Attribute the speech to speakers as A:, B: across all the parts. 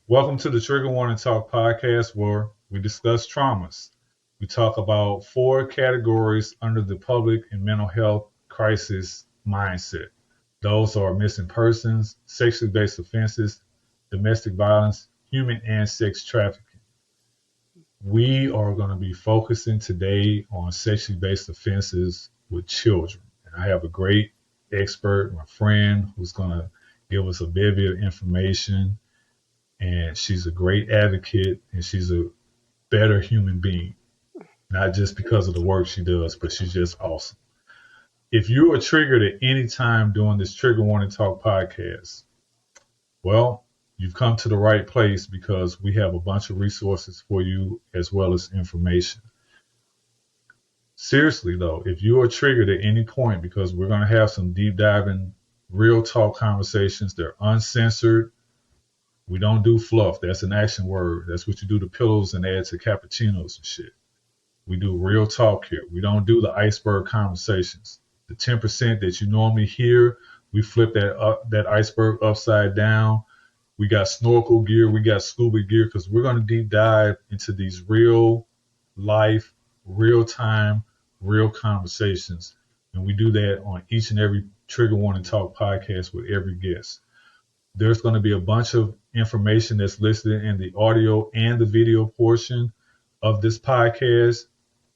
A: Welcome to the Trigger Warning Talk podcast, where we discuss traumas. We talk about 4 categories under the public and mental health crisis mindset. Those are missing persons, sexually based offenses, domestic violence, human and sex trafficking. We are going to be focusing today on sexually based offenses with children. And I have a great expert, my friend, who's going to give us a bevy of information. And she's a great advocate, and she's a better human being, not just because of the work she does, but she's just awesome. If you are triggered at any time during this Trigger Warning Talk podcast, well, you've come to the right place because we have a bunch of resources for you as well as information. Seriously, though, if you are triggered at any point, because we're going to have some deep diving, real talk conversations, they're uncensored. We don't do fluff. That's an action word. That's what you do to pillows and add to cappuccinos and shit. We do real talk here. We don't do the iceberg conversations. The 10% that you normally hear, we flip that iceberg upside down. We got snorkel gear. We got scuba gear because we're going to deep dive into these real life, real time, real conversations. And we do that on each and every Trigger Warning Talk podcast with every guest. There's going to be a bunch of information that's listed in the audio and the video portion of this podcast.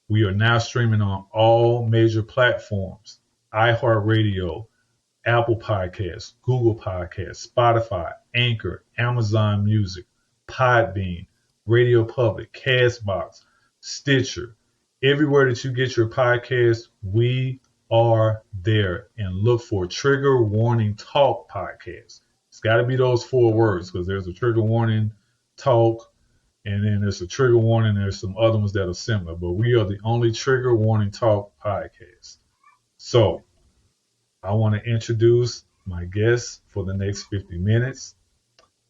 A: We are now streaming on all major platforms: iHeartRadio, Apple Podcasts, Google Podcasts, Spotify, Anchor, Amazon Music, Podbean, Radio Public, Castbox, Stitcher. Everywhere that you get your podcast, we are there. And look for Trigger Warning Talk Podcast. It's got to be those 4 words, because there's a trigger warning talk, and then there's a trigger warning. There's some other ones that are similar, but we are the only Trigger Warning Talk podcast. So I want to introduce my guest for the next 50 minutes,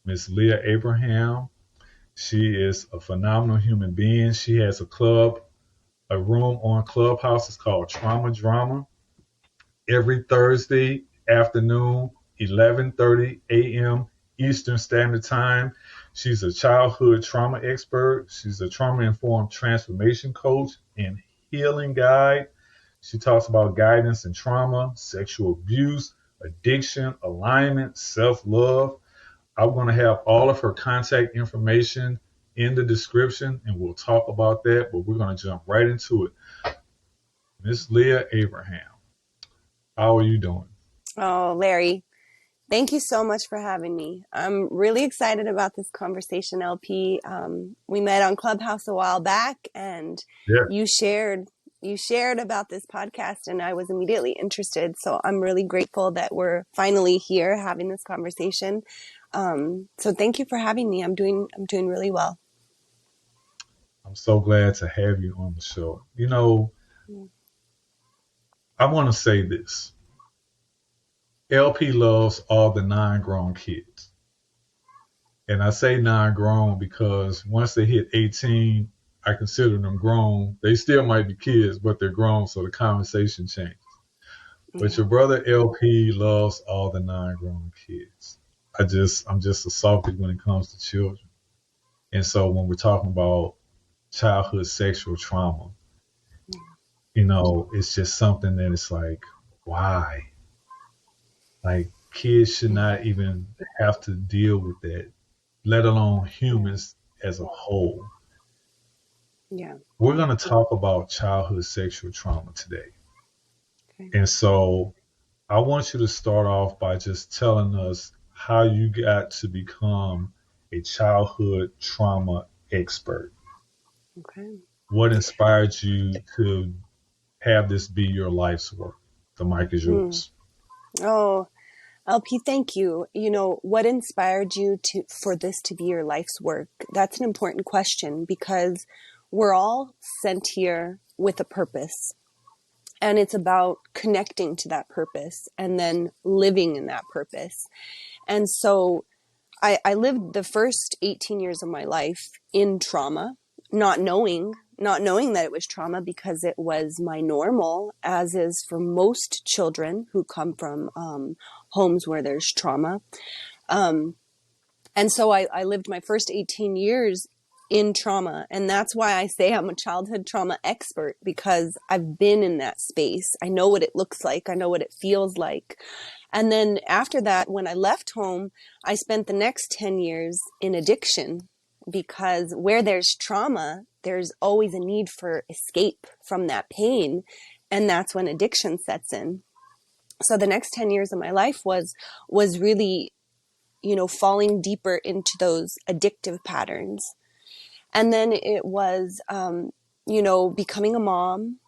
A: Miss Leah Abraham. She is a phenomenal human being. She has a room on Clubhouse. It's called Trauma Drama. Every Thursday afternoon, 11:30 a.m. Eastern Standard Time. She's a childhood trauma expert. She's a trauma-informed transformation coach and healing guide. She talks about guidance in trauma, sexual abuse, addiction, alignment, self-love. I'm going to have all of her contact information in the description, and we'll talk about that, but we're going to jump right into it. Miss Leah Abraham, how are you doing?
B: Oh, Larry, thank you so much for having me. I'm really excited about this conversation, LP. We met on Clubhouse a while back, and you shared about this podcast, and I was immediately interested. So I'm really grateful that we're finally here having this conversation. So thank you for having me. I'm doing really well.
A: I'm so glad to have you on the show. You know, I want to say this. LP loves all the non-grown kids. And I say non-grown because once they hit 18, I consider them grown. They still might be kids, but they're grown, so the conversation changes. But your brother LP loves all the non-grown kids. I'm just a softy when it comes to children. And so when we're talking about childhood sexual trauma, you know, it's just something that it's like, why? Like, kids should not even have to deal with that, let alone humans as a whole.
B: Yeah.
A: We're going to talk about childhood sexual trauma today. Okay. And so I want you to start off by just telling us how you got to become a childhood trauma expert.
B: Okay.
A: What inspired you to have this be your life's work? The mic is yours.
B: Oh, LP, thank you. You know, what inspired you for this to be your life's work? That's an important question, because we're all sent here with a purpose, and it's about connecting to that purpose and then living in that purpose. And so I lived the first 18 years of my life in trauma, not knowing that it was trauma, because it was my normal, as is for most children who come from homes where there's trauma. And so I lived my first 18 years in trauma. And that's why I say I'm a childhood trauma expert, because I've been in that space. I know what it looks like. I know what it feels like. And then after that, when I left home, I spent the next 10 years in addiction, because where there's trauma, there's always a need for escape from that pain. And that's when addiction sets in. So the next 10 years of my life was really, falling deeper into those addictive patterns. And then it was, becoming a mom,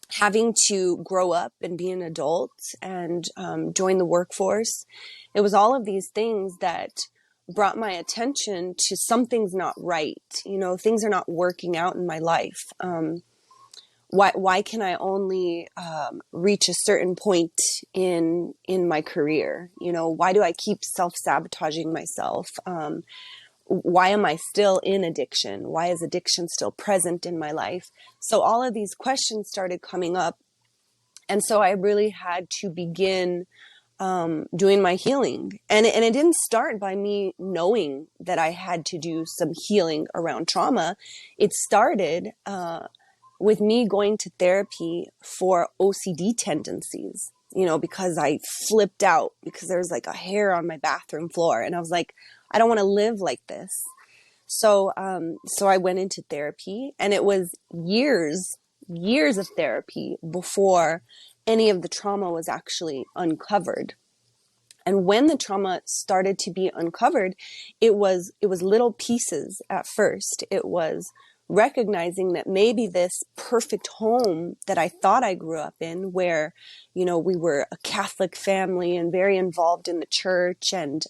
B: having to grow up and be an adult and join the workforce. It was all of these things that brought my attention to something's not right. Things are not working out in my life. Why can I only reach a certain point in my career? Why do I keep self-sabotaging myself? Why am I still in addiction? Why is addiction still present in my life? So all of these questions started coming up. And so I really had to begin doing my healing. And it didn't start by me knowing that I had to do some healing around trauma. It started with me going to therapy for OCD tendencies, because I flipped out because there was like a hair on my bathroom floor. And I was like, I don't want to live like this. So I went into therapy, and it was years of therapy before any of the trauma was actually uncovered. And when the trauma started to be uncovered, it was little pieces at first. It was recognizing that maybe this perfect home that I thought I grew up in, where, we were a Catholic family and very involved in the church, and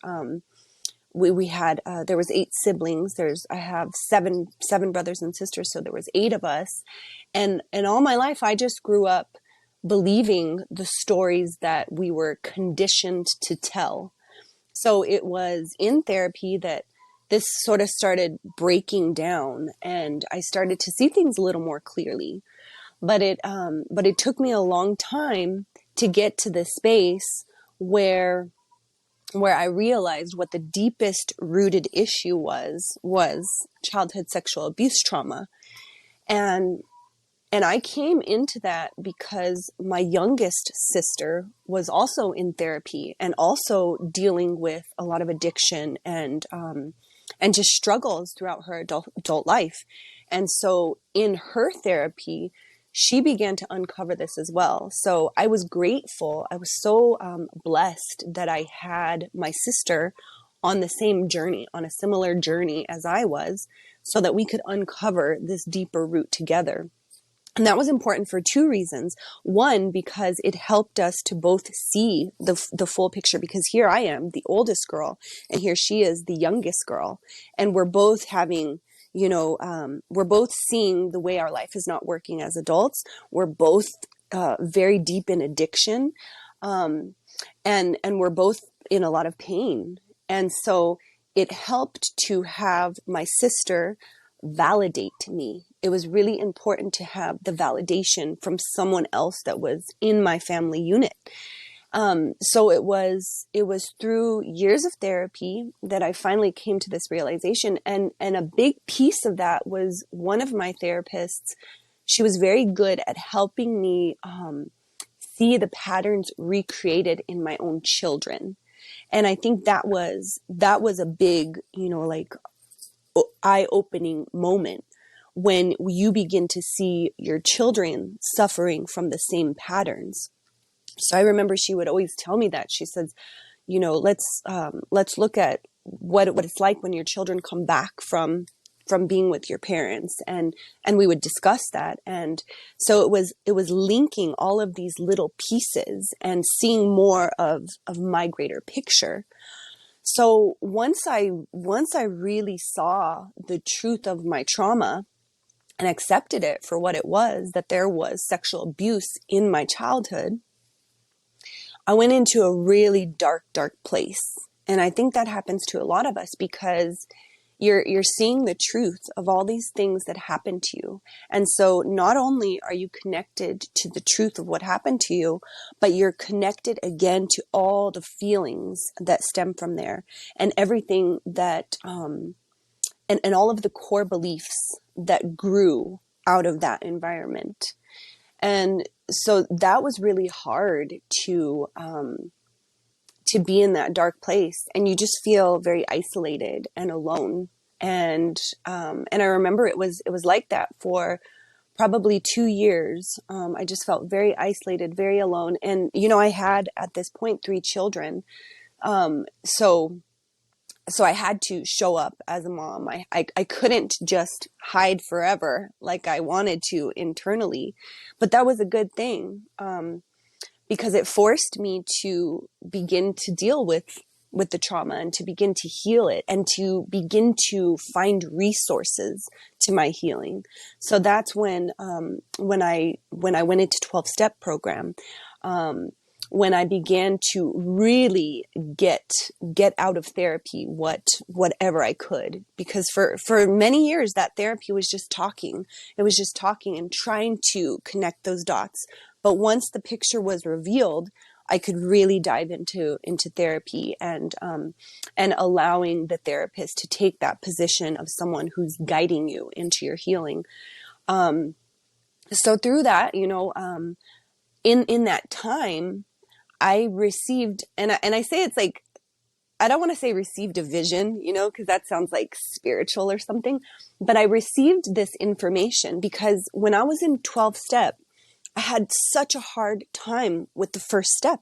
B: we had there was 8 siblings. I have seven brothers and sisters, so there was 8 of us, and all my life I just grew up believing the stories that we were conditioned to tell. So it was in therapy that this sort of started breaking down, and I started to see things a little more clearly. But it took me a long time to get to this space where I realized what the deepest rooted issue was childhood sexual abuse trauma. And I came into that because my youngest sister was also in therapy and also dealing with a lot of addiction and just struggles throughout her adult life. And so in her therapy, she began to uncover this as well. So I was grateful. I was so blessed that I had my sister on the same journey, on a similar journey as I was, so that we could uncover this deeper root together. And that was important for 2 reasons. One, because it helped us to both see the full picture, because here I am, the oldest girl, and here she is, the youngest girl. And we're both having, we're both seeing the way our life is not working as adults. We're both very deep in addiction. And we're both in a lot of pain. And so it helped to have my sister validate me. It was really important to have the validation from someone else that was in my family unit. So it was through years of therapy that I finally came to this realization. And a big piece of that was one of my therapists. She was very good at helping me see the patterns recreated in my own children. And I think that was a big, eye-opening moment when you begin to see your children suffering from the same patterns. So I remember she would always tell me that. She says, let's look at what it's like when your children come back from being with your parents, and we would discuss that. And so it was linking all of these little pieces and seeing more of my greater picture. So once I really saw the truth of my trauma and accepted it for what it was, that there was sexual abuse in my childhood, I went into a really dark place. And I think that happens to a lot of us because You're seeing the truth of all these things that happened to you. And so not only are you connected to the truth of what happened to you, but you're connected again to all the feelings that stem from there, and everything that, and all of the core beliefs that grew out of that environment. And so that was really hard to be in that dark place, and you just feel very isolated and alone. And I remember it was like that for probably 2 years. I just felt very isolated, very alone. And, I had at this point 3 children. So I had to show up as a mom. I couldn't just hide forever like I wanted to internally, but that was a good thing. Because it forced me to begin to deal with the trauma, and to begin to heal it, and to begin to find resources to my healing. So that's when I went into 12-step program, when I began to really get out of therapy whatever I could, because for many years that therapy was just talking. It was just talking and trying to connect those dots. But once the picture was revealed, I could really dive into therapy, and allowing the therapist to take that position of someone who's guiding you into your healing. So through that, in that time, I received, and I say it's like, I don't want to say received a vision, because that sounds like spiritual or something, but I received this information because when I was in 12-step, I had such a hard time with the first step,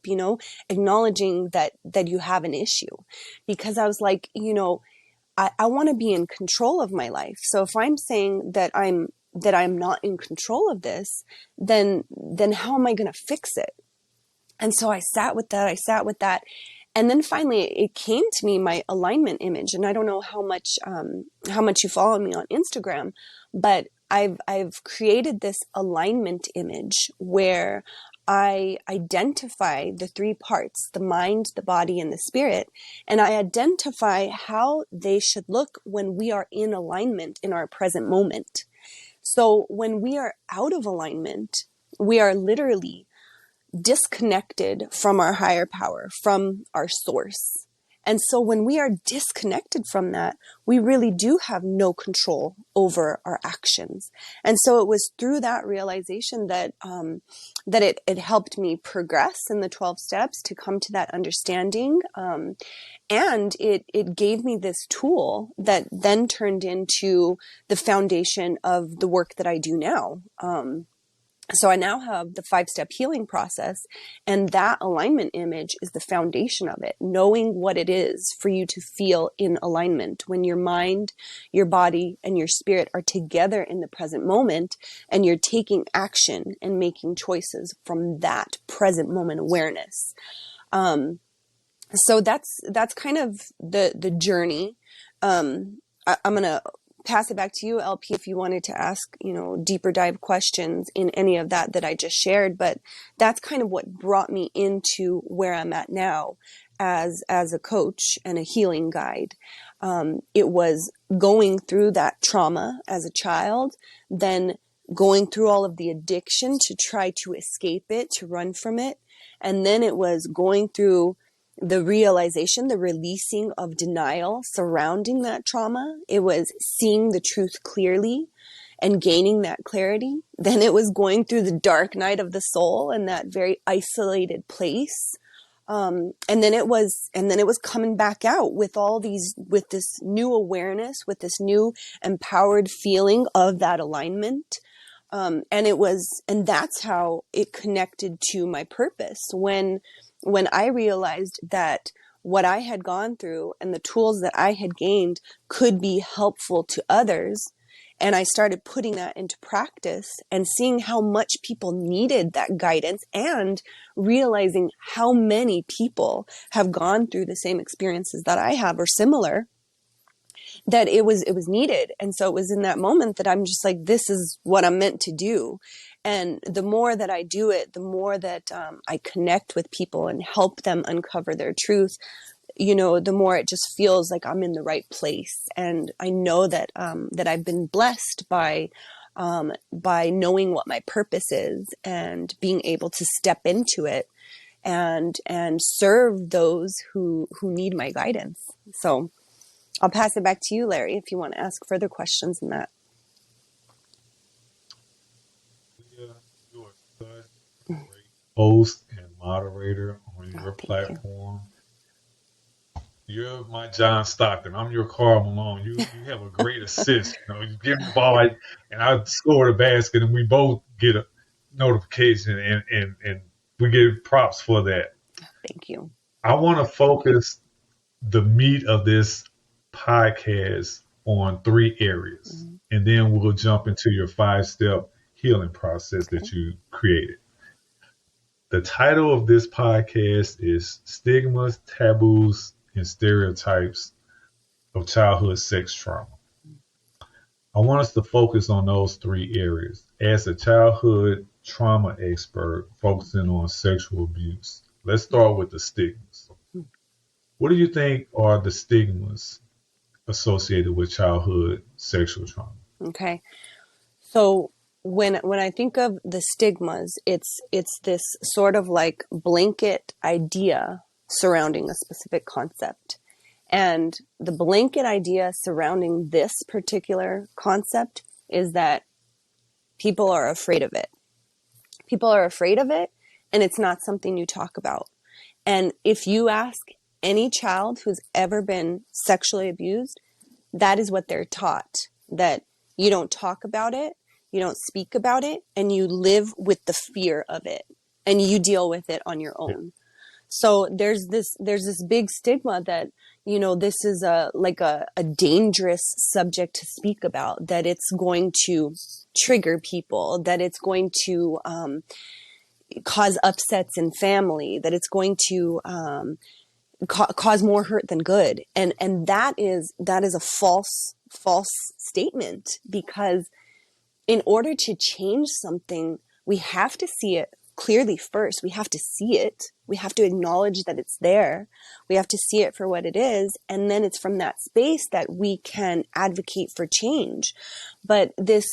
B: acknowledging that you have an issue, because I was like, I want to be in control of my life. So if I'm saying that I'm not in control of this, then how am I going to fix it? And so I sat with that. And then finally it came to me, my alignment image. And I don't know how much you follow me on Instagram, but I've created this alignment image where I identify the 3 parts, the mind, the body, and the spirit. And I identify how they should look when we are in alignment in our present moment. So when we are out of alignment, we are literally disconnected from our higher power, from our source. And so when we are disconnected from that, we really do have no control over our actions. And so it was through that realization that it helped me progress in the 12 steps to come to that understanding. And it gave me this tool that then turned into the foundation of the work that I do now. So I now have the 5-step healing process, and that alignment image is the foundation of it, knowing what it is for you to feel in alignment when your mind, your body, and your spirit are together in the present moment, and you're taking action and making choices from that present moment awareness. So that's kind of the journey. I'm going to pass it back to you, LP, if you wanted to ask, deeper dive questions in any of that I just shared. But that's kind of what brought me into where I'm at now as a coach and a healing guide. It was going through that trauma as a child, then going through all of the addiction to try to escape it, to run from it. And then it was going through the realization, the releasing of denial surrounding that trauma. It was seeing the truth clearly and gaining that clarity. Then it was going through the dark night of the soul and that very isolated place. And then it was coming back out with with this new awareness, with this new empowered feeling of that alignment. And that's how it connected to my purpose. When I realized that what I had gone through and the tools that I had gained could be helpful to others, and I started putting that into practice and seeing how much people needed that guidance, and realizing how many people have gone through the same experiences that I have or similar, that it was needed. And so it was in that moment that I'm just like, this is what I'm meant to do. And the more that I do it, the more that I connect with people and help them uncover their truth, the more it just feels like I'm in the right place. And I know that, that I've been blessed by knowing what my purpose is and being able to step into it and serve those who need my guidance. So I'll pass it back to you, Larry, if you want to ask further questions in that.
A: Yeah, you're such a great host and moderator on your platform. You're my John Stockton. I'm your Karl Malone. You have a great assist. You give me the ball, and I score the basket, and we both get a notification, and we get props for that.
B: Thank you.
A: I want to focus the meat of this podcast on 3 areas, and then we'll jump into your 5-step healing process that you created. The title of this podcast is Stigmas, Taboos, and Stereotypes of Childhood Sex Trauma. I want us to focus on those 3 areas. As a childhood trauma expert focusing on sexual abuse, let's start with the stigmas. What do you think are the stigmas associated with childhood sexual trauma?
B: Okay. So when I think of the stigmas, it's this sort of like blanket idea surrounding a specific concept. And the blanket idea surrounding this particular concept is that people are afraid of it. People are afraid of it, and it's not something you talk about. And if you ask any child who's ever been sexually abused, that is what they're taught, that you don't talk about it, you don't speak about it, and you live with the fear of it, and you deal with it on your own. So there's this big stigma that, this is a dangerous subject to speak about, that it's going to trigger people, that it's going to cause upsets in family, that it's going to cause more hurt than good. And that is a false statement, because in order to change something, we have to see it clearly first. We have to see it. We have to acknowledge that it's there. We have to see it for what it is. And then it's from that space that we can advocate for change. But this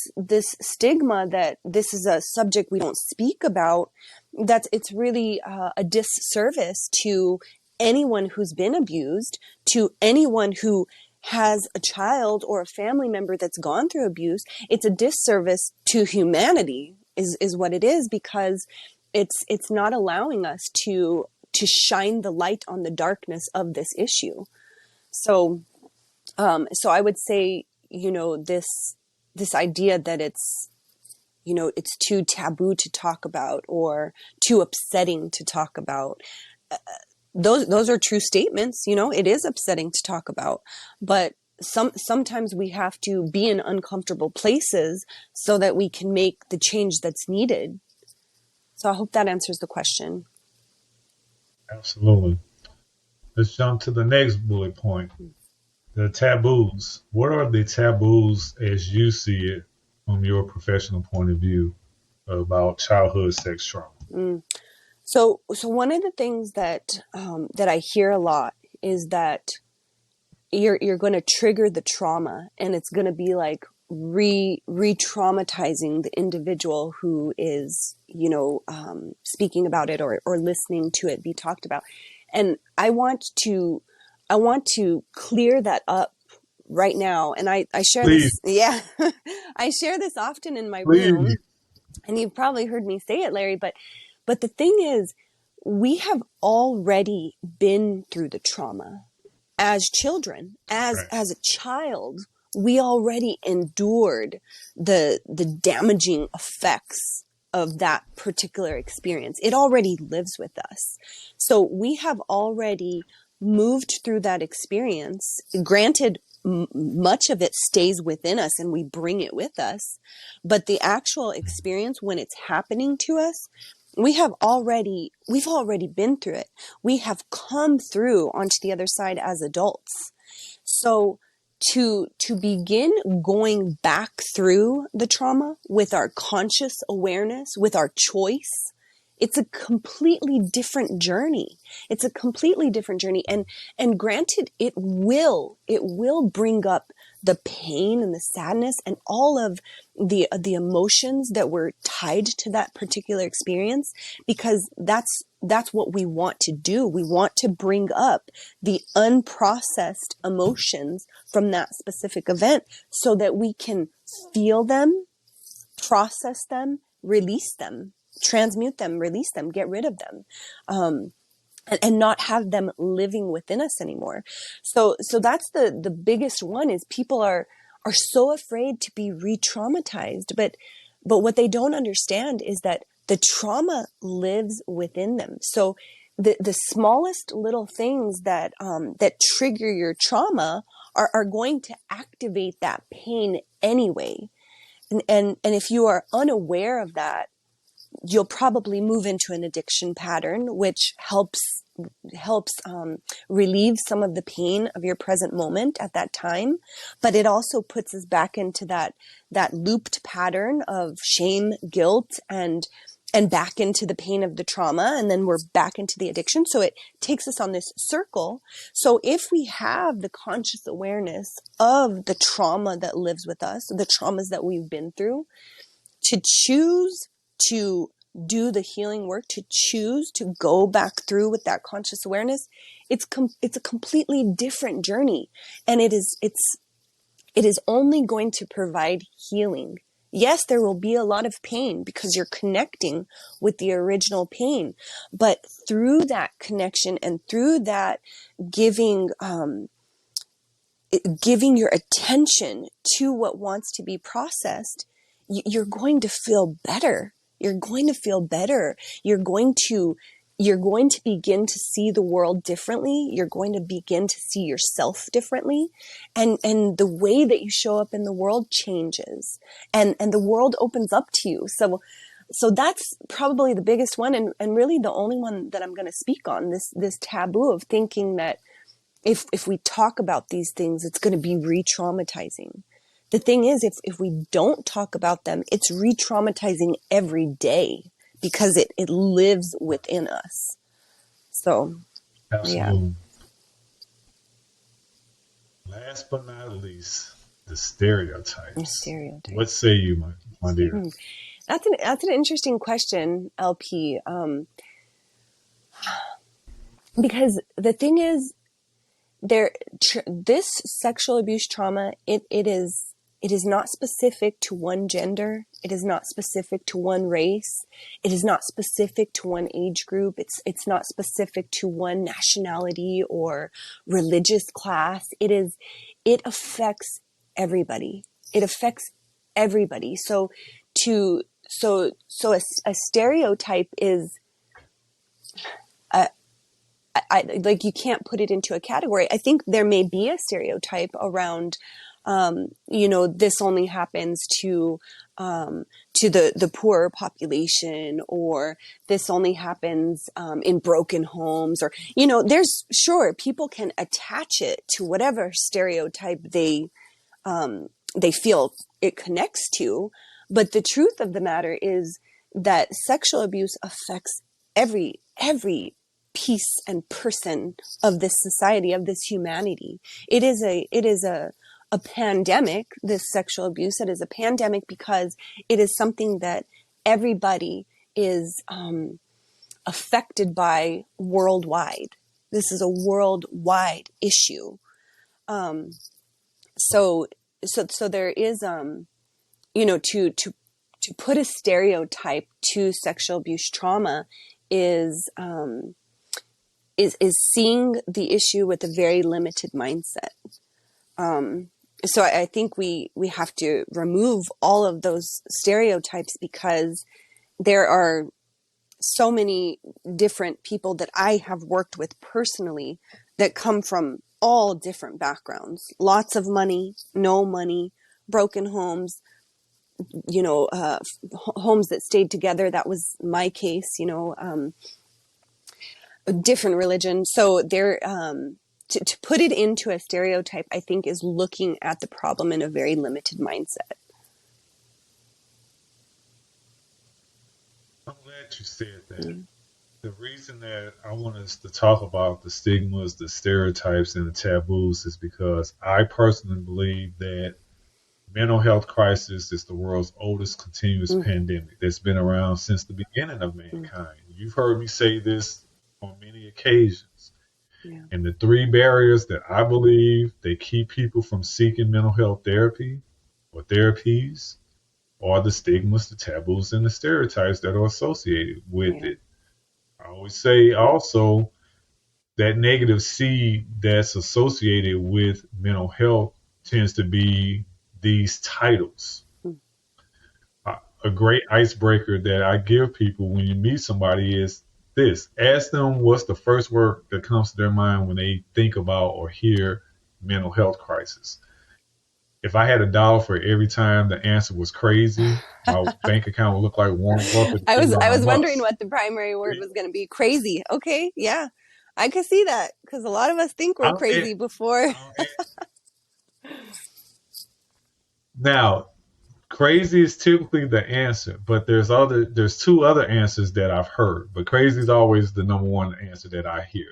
B: stigma that this is a subject we don't speak about, it's really a disservice to anyone who's been abused, to anyone who has a child or a family member that's gone through abuse. It's a disservice to humanity is what it is, because it's not allowing us to shine the light on the darkness of this issue. So I would say, this idea that it's too taboo to talk about or too upsetting to talk about, those are true statements. It is upsetting to talk about, but sometimes we have to be in uncomfortable places so that we can make the change that's needed. So I hope that answers the question.
A: Absolutely. Let's jump to the next bullet point. The taboos. What are the taboos as you see it from your professional point of view about childhood sex trauma?
B: So one of the things that I hear a lot is that you're going to trigger the trauma, and it's going to be like re-traumatizing the individual who is, speaking about it or listening to it be talked about. And I want to clear that up right now. And I share
A: Please.
B: this. Yeah. I share this often in my
A: Please.
B: room, and you've probably heard me say it, Larry, but the thing is, we have already been through the trauma as children, as a child. We already endured the damaging effects of that particular experience. It already lives with us. So we have already moved through that experience. Granted, much of it stays within us and we bring it with us, but the actual experience when it's happening to us, we've already been through it. We have come through onto the other side as adults. So to begin going back through the trauma with our conscious awareness, with our choice, It's a completely different journey. It's a completely different journey. And granted, it will bring up the pain and the sadness and all of the emotions that were tied to that particular experience, because that's what we want to do. We want to bring up the unprocessed emotions from that specific event so that we can feel them, process them, release them, transmute them, release them, get rid of them. And not have them living within us anymore. So that's the biggest one, is people are so afraid to be re-traumatized, but what they don't understand is that the trauma lives within them. So the smallest little things that trigger your trauma are going to activate that pain anyway. And if you are unaware of that, you'll probably move into an addiction pattern, which helps relieve some of the pain of your present moment at that time. But it also puts us back into that looped pattern of shame, guilt, and back into the pain of the trauma. And then we're back into the addiction. So it takes us on this circle. So if we have the conscious awareness of the trauma that lives with us, the traumas that we've been through, to choose to do the healing work, to choose to go back through with that conscious awareness, it's a completely different journey. And it is only going to provide healing. Yes, there will be a lot of pain because you're connecting with the original pain, but through that connection and through that giving your attention to what wants to be processed, you're going to feel better. You're going to feel better. You're going to begin to see the world differently. You're going to begin to see yourself differently. And the way that you show up in the world changes. And the world opens up to you. So that's probably the biggest one, and really the only one that I'm going to speak on, this taboo of thinking that if we talk about these things, it's going to be re-traumatizing. The thing is, if we don't talk about them, it's re-traumatizing every day because it lives within us. So,
A: Absolutely. Yeah. Last but not least, the stereotypes.
B: The stereotypes.
A: What say you, my dear?
B: That's an interesting question, LP. Because the thing is, this sexual abuse trauma, it is not specific to one gender. It is not specific to one race. It is not specific to one age group. It's not specific to one nationality or religious class. It affects everybody. It affects everybody. So a stereotype is, like, you can't put it into a category. I think there may be a stereotype around, this only happens to the poorer population, or this only happens in broken homes, or there's, sure, people can attach it to whatever stereotype they feel it connects to, but the truth of the matter is that sexual abuse affects every piece and person of this society, of this humanity. It is a pandemic, this sexual abuse. It is a pandemic because it is something that everybody is affected by worldwide. This is a worldwide issue. So there is, to put a stereotype to sexual abuse trauma is seeing the issue with a very limited mindset. So I think we have to remove all of those stereotypes, because there are so many different people that I have worked with personally that come from all different backgrounds. Lots of money, no money, broken homes, homes that stayed together. That was my case, a different religion. So there, to put it into a stereotype, I think, is looking at the problem in a very limited mindset.
A: I'm glad glad you said that.
B: Mm,
A: The reason that I want us to talk about the stigmas, the stereotypes, and the taboos is because I personally believe that mental health crisis is the world's oldest continuous
B: mm,
A: pandemic that's been around since the beginning of
B: mm,
A: mankind. You've heard me say this on many occasions.
B: yeah,
A: And the three barriers that I believe they keep people from seeking mental health therapy or therapies are the stigmas, the taboos, and the stereotypes that are associated with
B: yeah,
A: it. I always say also that negative seed that's associated with mental health tends to be these titles.
B: mm,
A: A great icebreaker that I give people when you meet somebody is this: ask them what's the first word that comes to their mind when they think about or hear mental health crisis. If I had $1 for every time the answer was crazy, my bank account would look like Warren Buffett
B: I
A: Elon
B: was wondering
A: Musk.
B: what the primary word was going to be. Crazy. Okay, yeah, I could see that because a lot of us think we're
A: I'm in,
B: crazy before.
A: I'm in. Now, crazy is typically the answer, but there's two other answers that I've heard, but crazy is always the number one answer that I hear.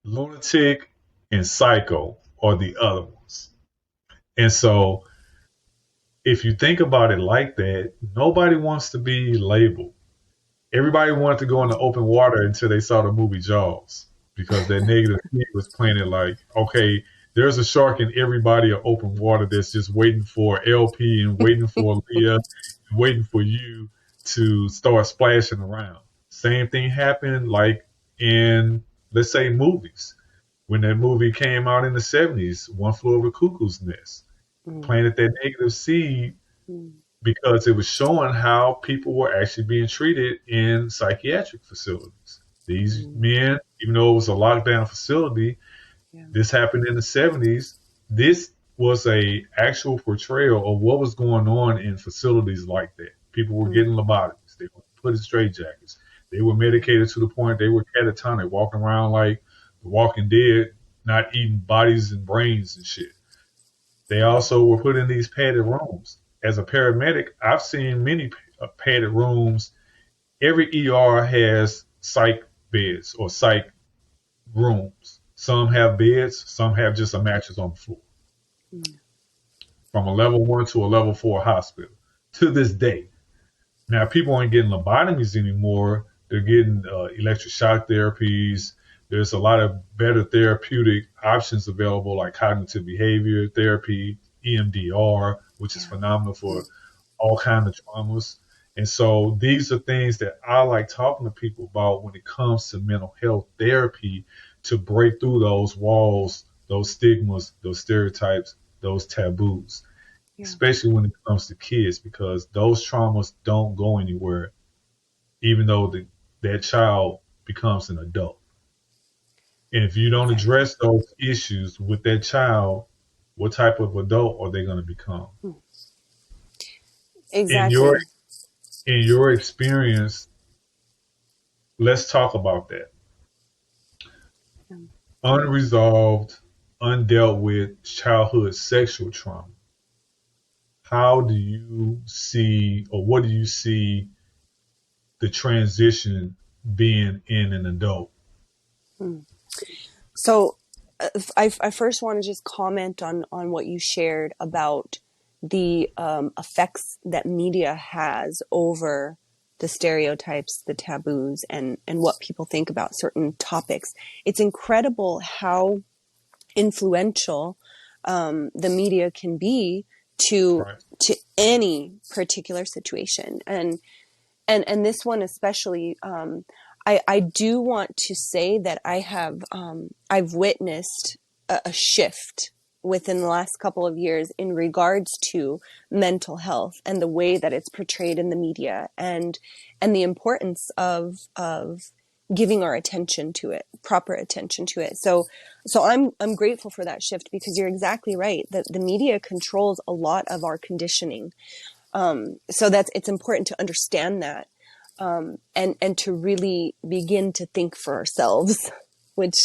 A: Lunatic and psycho are the other ones. And so if you think about it like that, nobody wants to be labeled. Everybody wanted to go in the open water until they saw the movie Jaws because that negative feed was playing it like, okay, there's a shark in every body of open water that's just waiting for LP and waiting for Leah and waiting for you to start splashing around. Same thing happened like in, let's say, movies. When that movie came out in the 70s, One Flew Over the Cuckoo's Nest,
B: Mm,
A: planted that negative seed
B: mm,
A: because it was showing how people were actually being treated in psychiatric facilities. These
B: mm,
A: men, even though it was a lockdown facility,
B: yeah,
A: this happened in the 70s. This was a actual portrayal of what was going on in facilities like that. People were
B: mm,
A: getting lobotomies. They were put in straitjackets. They were medicated to the point they were catatonic, walking around like the Walking Dead, not eating bodies and brains and shit. They
B: yeah,
A: also were put in these padded rooms. As a paramedic, I've seen many padded rooms. Every ER has psych beds or psych rooms. Some have beds, some have just a mattress on the floor.
B: mm,
A: From a level 1 to a level 4 hospital to this day. Now, people aren't getting lobotomies anymore. They're getting electric shock therapies. There's a lot of better therapeutic options available, like cognitive behavior therapy, EMDR, which is
B: yeah,
A: phenomenal for all kinds of traumas. And so these are things that I like talking to people about when it comes to mental health therapy to break through those walls, those stigmas, those stereotypes, those taboos,
B: yeah,
A: especially when it comes to kids, because those traumas don't go anywhere, even though that child becomes an adult. And if you don't
B: exactly.
A: address those issues with that child, what type of adult are they going to become?
B: Mm,
A: In your
B: exactly.
A: in your experience, let's talk about that.
B: Mm,
A: Unresolved, undealt with childhood sexual trauma. How do you see, or what do you see the transition being in an adult?
B: mm. So I first want to just comment on what you shared about the effects that media has over the stereotypes, the taboos, and what people think about certain topics. It's incredible how influential the media can be to
A: Right.
B: to any particular situation, and this one especially. I do want to say that I've witnessed a shift within the last couple of years in regards to mental health and the way that it's portrayed in the media, and the importance of giving our attention to it, proper attention to it. So I'm grateful for that shift, because you're exactly right that the media controls a lot of our conditioning. So it's important to understand that, and to really begin to think for ourselves, which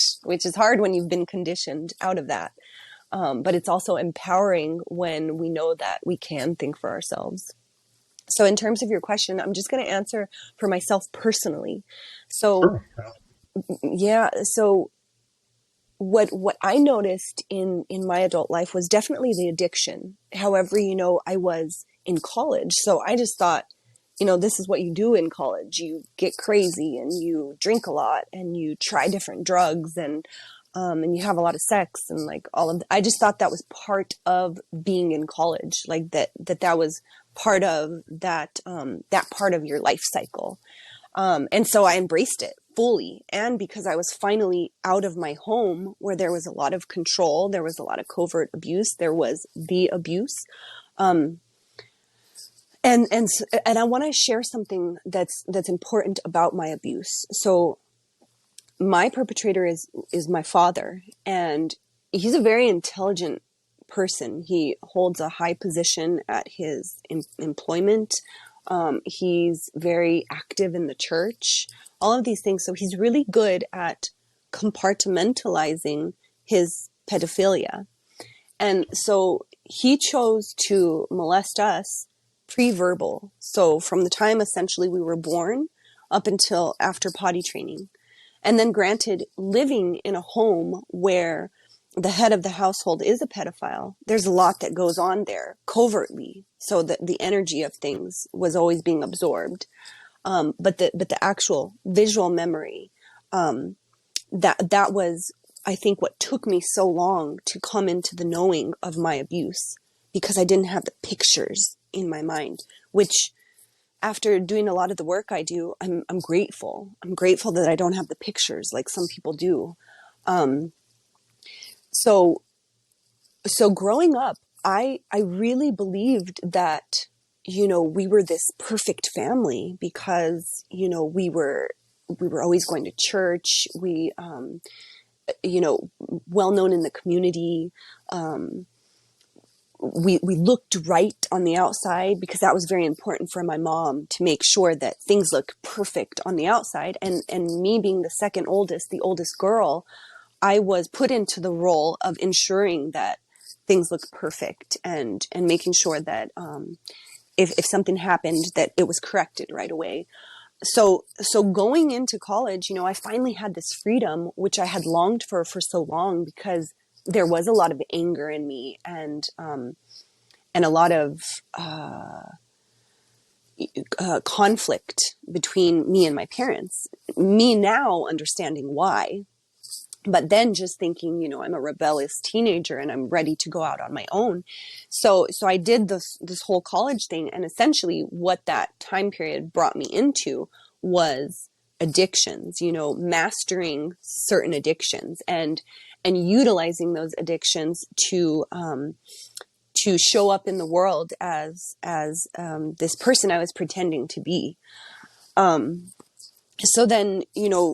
B: is hard when you've been conditioned out of that. But it's also empowering when we know that we can think for ourselves. So in terms of your question, I'm just going to answer for myself personally. So
A: Sure.
B: yeah, so what I noticed in my adult life was definitely the addiction. However, I was in college, so I just thought, this is what you do in college. You get crazy and you drink a lot and you try different drugs and you have a lot of sex and like all of I just thought that was part of being in college, like that was part of that part of your life cycle. And so I embraced it fully. And because I was finally out of my home where there was a lot of control, there was a lot of covert abuse, there was the abuse. Um, and I want to share something that's important about my abuse. So my perpetrator is my father, and he's a very intelligent person. He holds a high position at his employment. He's very active in the church, all of these things. So he's really good at compartmentalizing his pedophilia. And so he chose to molest us pre-verbal. So from the time essentially we were born up until after potty training. And then granted, living in a home where the head of the household is a pedophile, there's a lot that goes on there covertly, so that the energy of things was always being absorbed. But the actual visual memory, that was, I think, what took me so long to come into the knowing of my abuse, because I didn't have the pictures in my mind, which after doing a lot of the work I do, I'm grateful. I'm grateful that I don't have the pictures like some people do. So growing up, I really believed that, we were this perfect family because, we were always going to church. We, well known in the community. We looked right on the outside, because that was very important for my mom to make sure that things looked perfect on the outside. And me being the second oldest, the oldest girl, I was put into the role of ensuring that things looked perfect and making sure that if something happened, that it was corrected right away. So going into college, I finally had this freedom, which I had longed for so long, because there was a lot of anger in me and a lot of conflict between me and my parents. Me now understanding why, but then just thinking, I'm a rebellious teenager and I'm ready to go out on my own. So I did this whole college thing, and essentially what that time period brought me into was addictions, mastering certain addictions and utilizing those addictions to show up in the world as this person I was pretending to be. So then,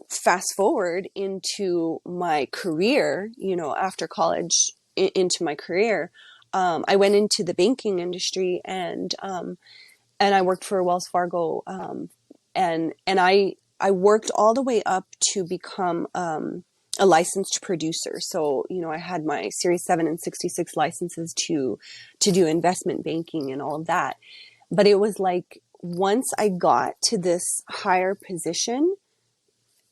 B: fast forward into my career, after college, into my career, I went into the banking industry and I worked for Wells Fargo, and I worked all the way up to become a licensed producer. So, I had my Series 7 and 66 licenses to do investment banking and all of that. But it was like, once I got to this higher position,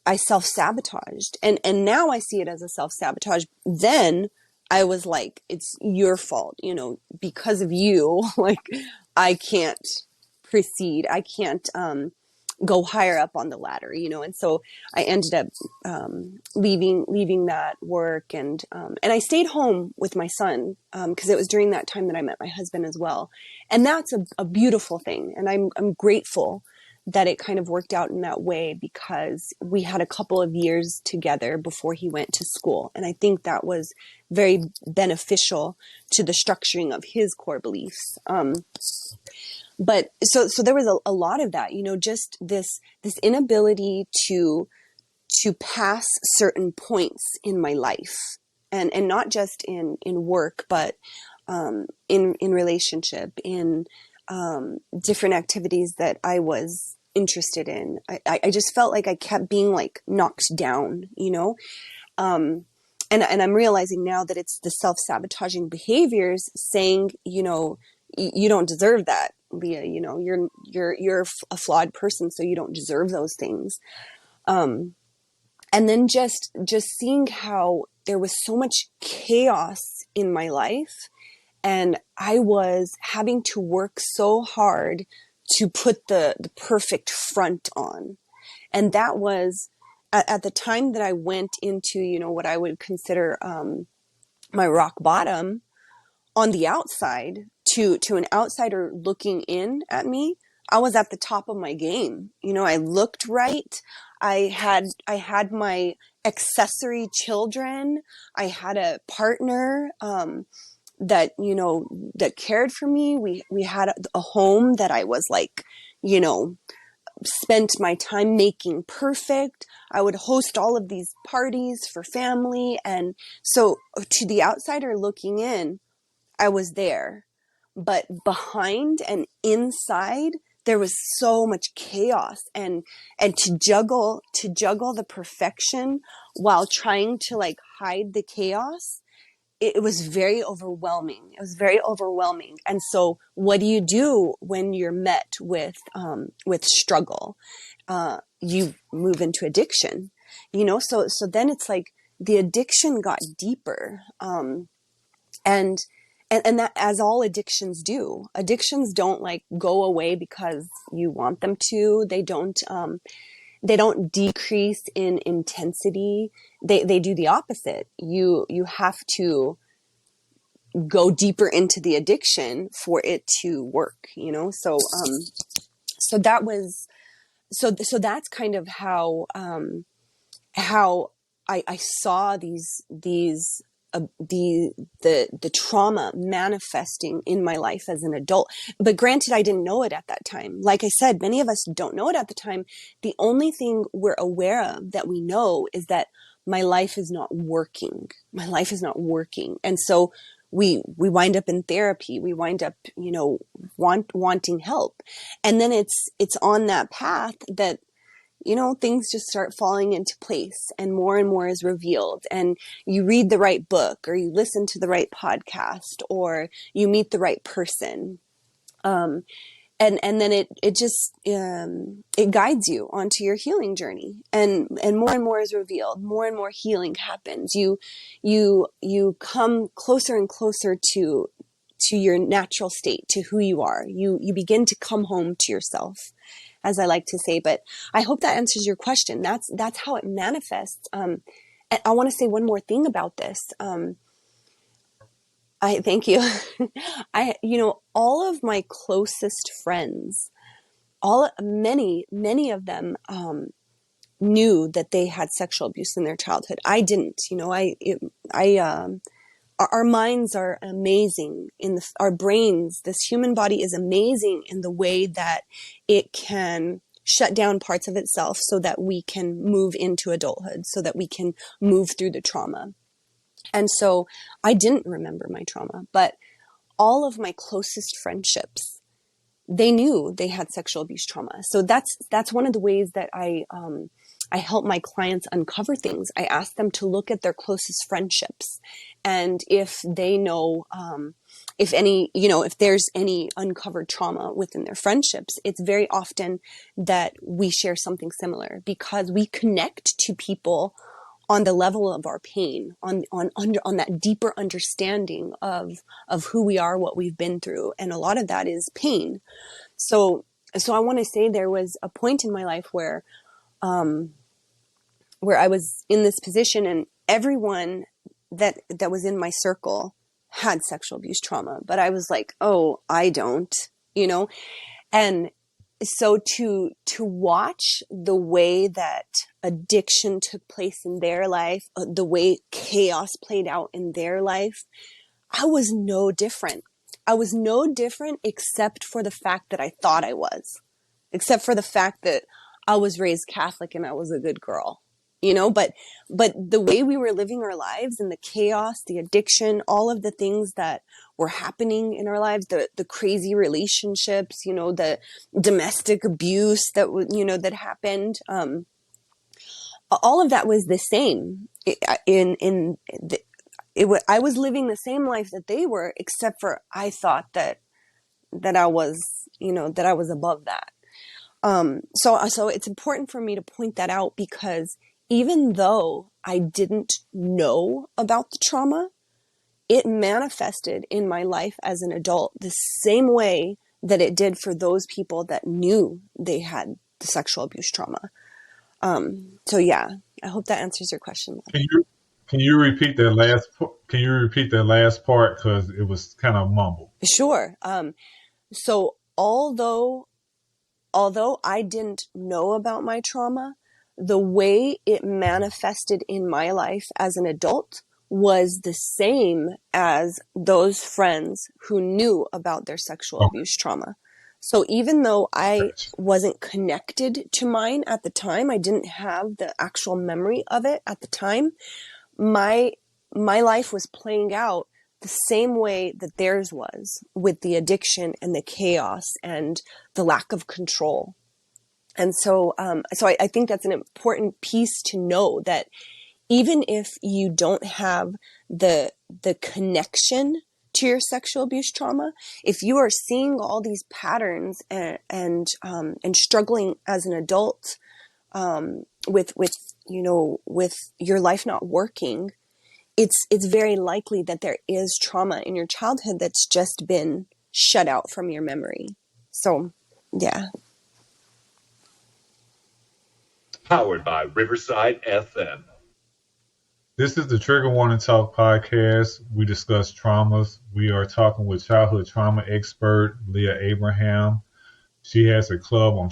B: I self-sabotaged. And now I see it as a self-sabotage. Then I was like, it's your fault, because of you, like, I can't proceed. I can't go higher up on the ladder, and so I ended up leaving that work, and I stayed home with my son, because it was during that time that I met my husband as well. And that's a beautiful thing, and I'm grateful that it kind of worked out in that way, because we had a couple of years together before he went to school, and I think that was very beneficial to the structuring of his core beliefs. But so there was a lot of that, just this inability to pass certain points in my life, and not just in work, but in relationship, in different activities that I was interested in. I just felt like I kept being like knocked down, and I'm realizing now that it's the self-sabotaging behaviors saying, you don't deserve that. Leah, you know, you're a flawed person, so you don't deserve those things. And then just seeing how there was so much chaos in my life, and I was having to work so hard to put the perfect front on. And that was at the time that I went into, you know, what I would consider my rock bottom on the outside. To an outsider looking in at me, I was at the top of my game. You know, I looked right. I had my accessory children. I had a partner that, you know, that cared for me. We had a home that I was like, you know, spent my time making perfect. I would host all of these parties for family. And so to the outsider looking in, I was there. But behind and inside, there was so much chaos, and to juggle the perfection while trying to like hide the chaos, it was very overwhelming. It was very overwhelming. And so what do you do when you're met with struggle? You move into addiction, you know? So then it's like the addiction got deeper. And that, as all addictions do, addictions don't like go away because you want them to. They don't decrease in intensity. They do the opposite. You have to go deeper into the addiction for it to work, you know? So that was, so that's kind of how I saw the trauma manifesting in my life as an adult. But granted, I didn't know it at that time. Like I said, many of us don't know it at the time. The only thing we're aware of that we know is that my life is not working. My life is not working. And so we wind up in therapy. We wind up, you know, wanting help. And then it's on that path that, you know, things just start falling into place and more is revealed. And you read the right book, or you listen to the right podcast, or you meet the right person. And then it just, it guides you onto your healing journey, and more is revealed. More and more healing happens. You come closer and closer to your natural state, to who you are. You begin to come home to yourself, as I like to say. But I hope that answers your question. That's how it manifests. And I want to say one more thing about this. I thank you. You know, all of my closest friends, many of them, knew that they had sexual abuse in their childhood. I didn't, you know, our minds are amazing our brains. This human body is amazing in the way that it can shut down parts of itself so that we can move into adulthood, so that we can move through the trauma. And so I didn't remember my trauma, but all of my closest friendships, they knew they had sexual abuse trauma. So that's one of the ways that I help my clients uncover things. I ask them to look at their closest friendships, and if they know, if there's any uncovered trauma within their friendships, it's very often that we share something similar, because we connect to people on the level of our pain, on that deeper understanding of who we are, what we've been through. And a lot of that is pain. So I want to say there was a point in my life where I was in this position, and everyone that was in my circle had sexual abuse trauma, but I was like, oh, I don't, you know? And so to watch the way that addiction took place in their life, the way chaos played out in their life, I was no different. I was no different, except for the fact that I thought I was, except for the fact that I was raised Catholic and I was a good girl, you know, but the way we were living our lives, and the chaos, the addiction, all of the things that were happening in our lives, the crazy relationships, you know, the domestic abuse that happened, all of that was the same. I was living the same life that they were, except for I thought that that I was, that I was above that. So it's important for me to point that out, because even though I didn't know about the trauma, it manifested in my life as an adult the same way that it did for those people that knew they had the sexual abuse trauma. So yeah, I hope that answers your question.
A: Can you repeat that last? Can you repeat that last part, because it was kind of mumbled?
B: Sure. So although I didn't know about my trauma, the way it manifested in my life as an adult was the same as those friends who knew about their sexual
A: Okay,
B: abuse trauma. So even though I
A: gotcha.
B: wasn't connected to mine at the time, I didn't have the actual memory of it at the time, my life was playing out the same way that theirs was, with the addiction and the chaos and the lack of control. And so, I think that's an important piece to know, that even if you don't have the connection to your sexual abuse trauma, if you are seeing all these patterns and struggling as an adult, with your life not working, it's very likely that there is trauma in your childhood that's just been shut out from your memory. So, yeah.
C: Powered by Riverside FM.
A: This is the Trigger Warning Talk podcast. We discuss traumas. We are talking with childhood trauma expert Leah Abraham. She has a club on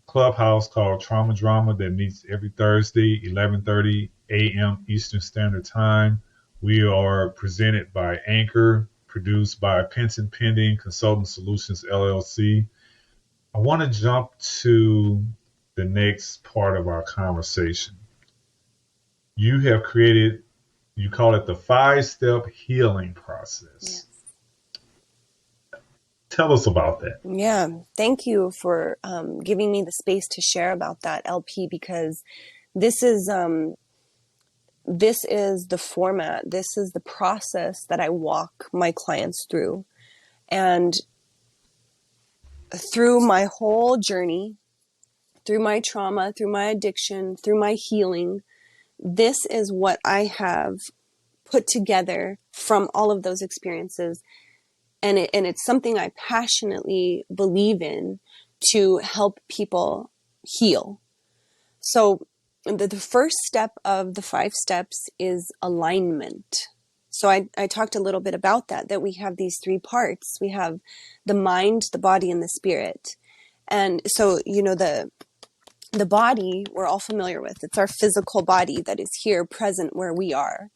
A: Clubhouse called Trauma Drama that meets every Thursday, 11:30 a.m. Eastern Standard Time. We are presented by Anchor, produced by Penton Pending Consulting Solutions LLC. I want to jump to the next part of our conversation. You have created, you call it the 5-step healing process.
B: Yeah.
A: Tell us about that.
B: Yeah. Thank you for giving me the space to share about that, LP, because this is the format. This is the process that I walk my clients through. And through my whole journey, through my trauma, through my addiction, through my healing, this is what I have put together from all of those experiences. And it's something I passionately believe in, to help people heal. So the first step of the 5 steps is alignment. So I talked a little bit about that we have these 3 parts. We have the mind, the body, and the spirit. And so, the body we're all familiar with. It's our physical body that is here present where we are.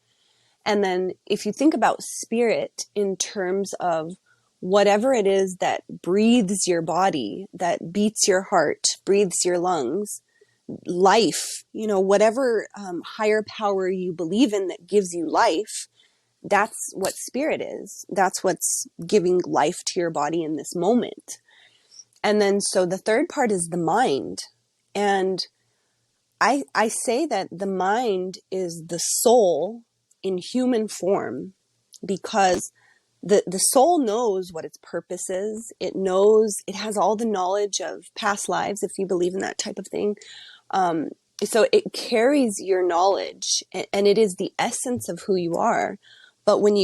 B: And then if you think about spirit in terms of whatever it is that breathes your body, that beats your heart, breathes your lungs, life, whatever higher power you believe in that gives you life, that's what spirit is. That's what's giving life to your body in this moment. And then so the third part is the mind. And I say that the mind is the soul in human form, because the soul knows what its purpose is. It knows, it has all the knowledge of past lives, if you believe in that type of thing. So it carries your knowledge, and it is the essence of who you are. But when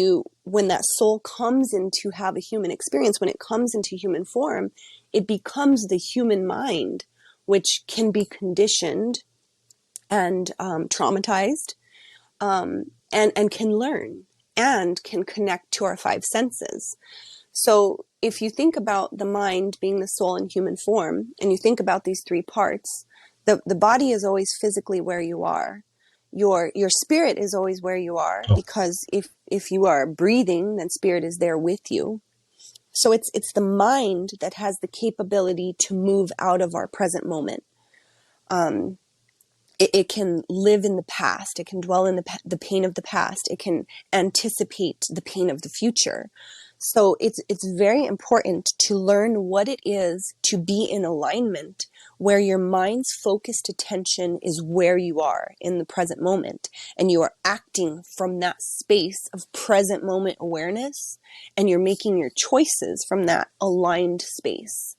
B: that soul comes in to have a human experience, when it comes into human form, it becomes the human mind, which can be conditioned and traumatized, and can learn and can connect to our 5 senses. So if you think about the mind being the soul in human form, and you think about these 3 parts, the body is always physically where you are. Your spirit is always where you are, because if you are breathing, then spirit is there with you. So it's the mind that has the capability to move out of our present moment. It can live in the past. It can dwell in the pain of the past. It can anticipate the pain of the future. So it's very important to learn what it is to be in alignment, where your mind's focused attention is where you are in the present moment, and you are acting from that space of present moment awareness, and you're making your choices from that aligned space.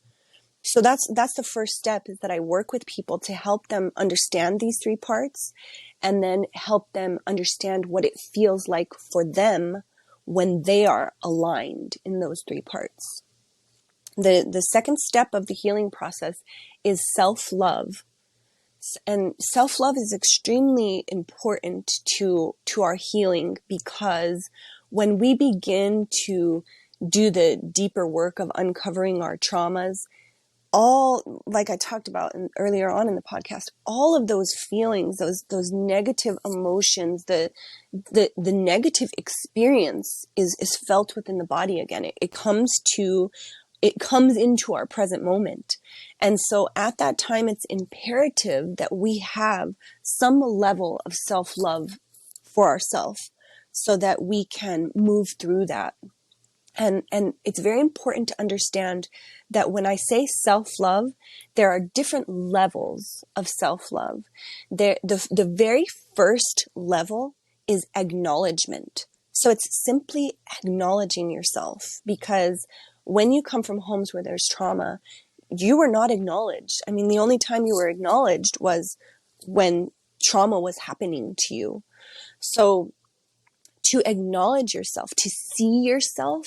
B: So that's the first step, is that I work with people to help them understand these three parts, and then help them understand what it feels like for them when they are aligned in those three parts. The second step of the healing process is self-love. And self-love is extremely important to our healing, because when we begin to do the deeper work of uncovering our traumas, all, like I talked about earlier on in the podcast, all of those feelings, those negative emotions, the negative experience is felt within the body again. It comes into our present moment. And so at that time, it's imperative that we have some level of self-love for ourselves, so that we can move through that. And it's very important to understand that when I say self-love, there are different levels of self-love. The very first level is acknowledgement. So it's simply acknowledging yourself, because when you come from homes where there's trauma, you were not acknowledged. I mean, the only time you were acknowledged was when trauma was happening to you. So to acknowledge yourself, to see yourself,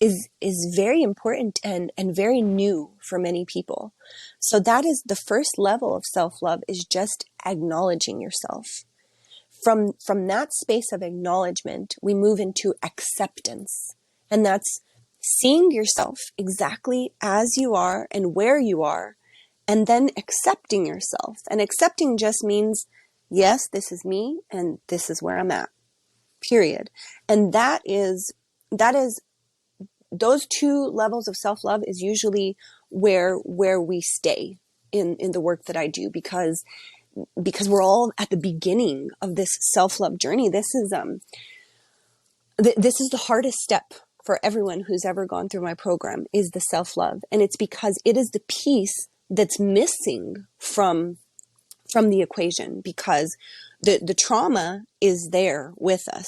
B: is very important and very new for many people. So that is the first level of self-love, is just acknowledging yourself. From that space of acknowledgement, we move into acceptance. And that's seeing yourself exactly as you are and where you are, and then accepting yourself. And accepting just means, yes, this is me and this is where I'm at, period. And that is those two levels of self-love is usually where we stay in the work that I do, because we're all at the beginning of this self-love journey. This is the hardest step for everyone who's ever gone through my program, is the self-love. And it's because it is the piece that's missing from the equation, because the trauma is there with us.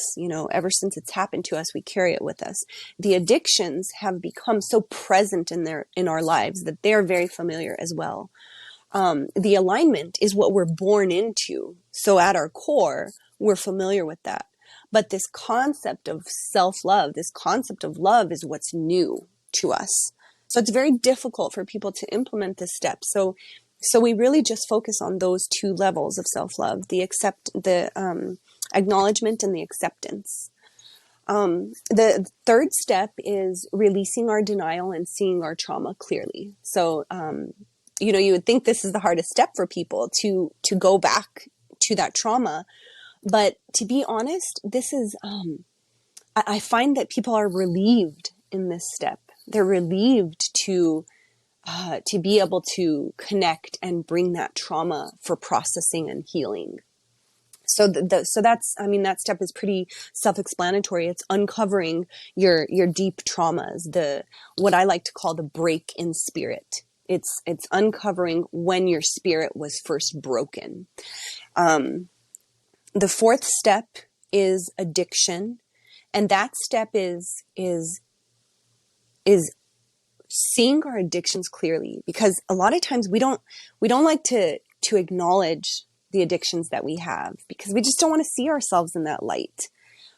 B: Ever since it's happened to us, we carry it with us. The addictions have become so present in our lives that they're very familiar as well. The alignment is what we're born into. So at our core, we're familiar with that. But this concept of self-love, this concept of love, is what's new to us. So it's very difficult for people to implement this step. So we really just focus on those two levels of self-love, the acknowledgement and the acceptance. The third step is releasing our denial and seeing our trauma clearly. So, you would think this is the hardest step for people, to go back to that trauma. But to be honest, this is, I find that people are relieved in this step. They're relieved to be able to connect and bring that trauma for processing and healing. So that's, that step is pretty self-explanatory. It's uncovering your deep traumas, what I like to call the break in spirit. It's uncovering when your spirit was first broken. The fourth step is addiction, and that step is seeing our addictions clearly, because a lot of times we don't like to acknowledge the addictions that we have, because we just don't want to see ourselves in that light.